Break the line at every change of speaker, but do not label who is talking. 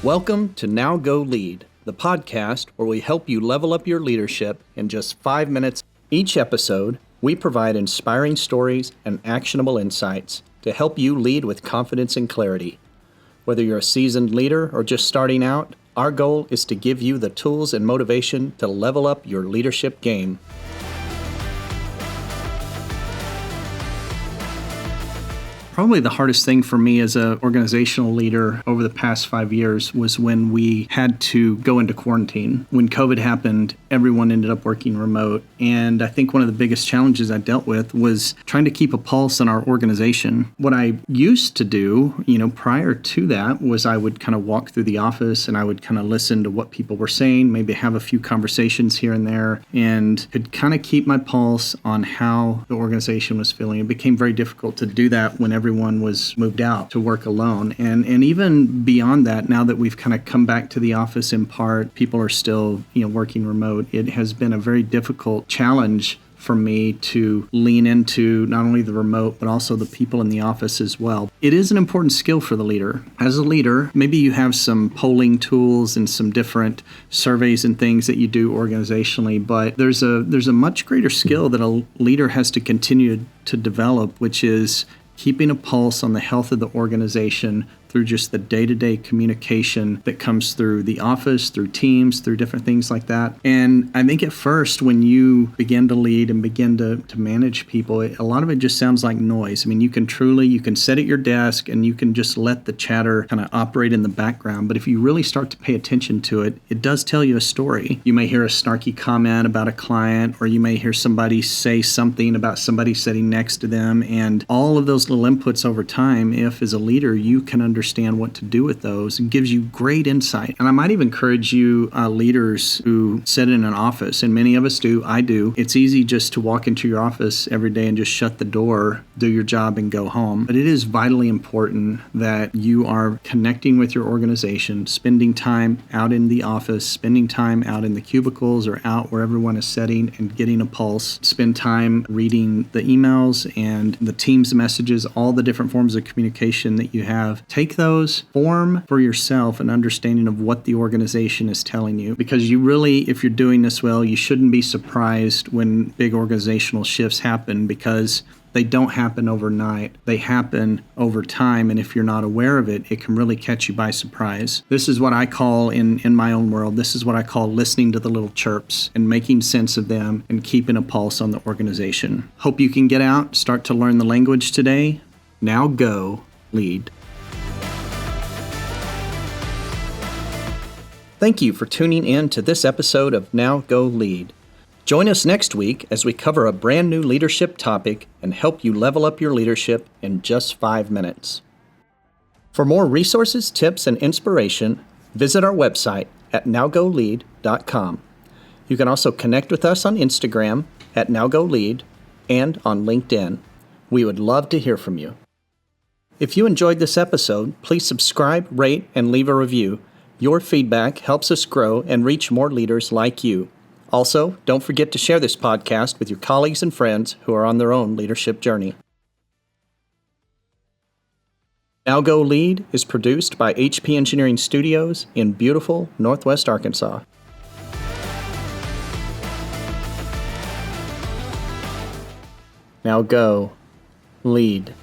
Welcome to Now Go Lead, the podcast where we help you level up your leadership in just 5 minutes. Each episode, we provide inspiring stories and actionable insights to help you lead with confidence and clarity. Whether you're a seasoned leader or just starting out, our goal is to give you the tools and motivation to level up your leadership game. Probably the hardest thing for me as an organizational leader over the past 5 years was when we had to go into quarantine. When COVID happened, everyone ended up working remote. And I think one of the biggest challenges I dealt with was trying to keep a pulse on our organization. What I used to do, prior to that was I would kind of walk through the office and I would kind of listen to what people were saying, maybe have a few conversations here and there, and could kind of keep my pulse on how the organization was feeling. It became very difficult to do that when everyone was moved out to work alone. And even beyond that, now that we've kind of come back to the office in part, people are still, working remote. It has been a very difficult challenge for me to lean into not only the remote, but also the people in the office as well. It is an important skill for the leader. As a leader, maybe you have some polling tools and some different surveys and things that you do organizationally, but there's a much greater skill that a leader has to continue to develop, which is keeping a pulse on the health of the organization through just the day-to-day communication that comes through the office, through teams, through different things like that. And I think at first, when you begin to lead and begin to manage people, a lot of it just sounds like noise. I mean, you can sit at your desk and you can just let the chatter kind of operate in the background. But if you really start to pay attention to it, it does tell you a story. You may hear a snarky comment about a client, or you may hear somebody say something about somebody sitting next to them. And all of those little inputs over time, if as a leader, you can understand what to do with those, and gives you great insight. And I might even encourage you leaders who sit in an office, and many of us do, I do. It's easy just to walk into your office every day and just shut the door, do your job, and go home. But it is vitally important that you are connecting with your organization, spending time out in the office, spending time out in the cubicles or out where everyone is sitting and getting a pulse. Spend time reading the emails and the Teams messages, all the different forms of communication that you have. Take those, form for yourself an understanding of what the organization is telling you. Because you really, if you're doing this well, you shouldn't be surprised when big organizational shifts happen, because they don't happen overnight. They happen over time, and if you're not aware of it, it can really catch you by surprise. This is what I call, in my own world, this is what I call listening to the little chirps and making sense of them and keeping a pulse on the organization. Hope you can get out, start to learn the language today. Now go lead. Thank you for tuning in to this episode of Now Go Lead. Join us next week as we cover a brand new leadership topic and help you level up your leadership in just 5 minutes. For more resources, tips, and inspiration, visit our website at nowgolead.com. You can also connect with us on Instagram at nowgolead and on LinkedIn. We would love to hear from you. If you enjoyed this episode, please subscribe, rate, and leave a review. Your feedback helps us grow and reach more leaders like you. Also, don't forget to share this podcast with your colleagues and friends who are on their own leadership journey. Now Go Lead is produced by HP Engineering Studios in beautiful Northwest Arkansas. Now go lead.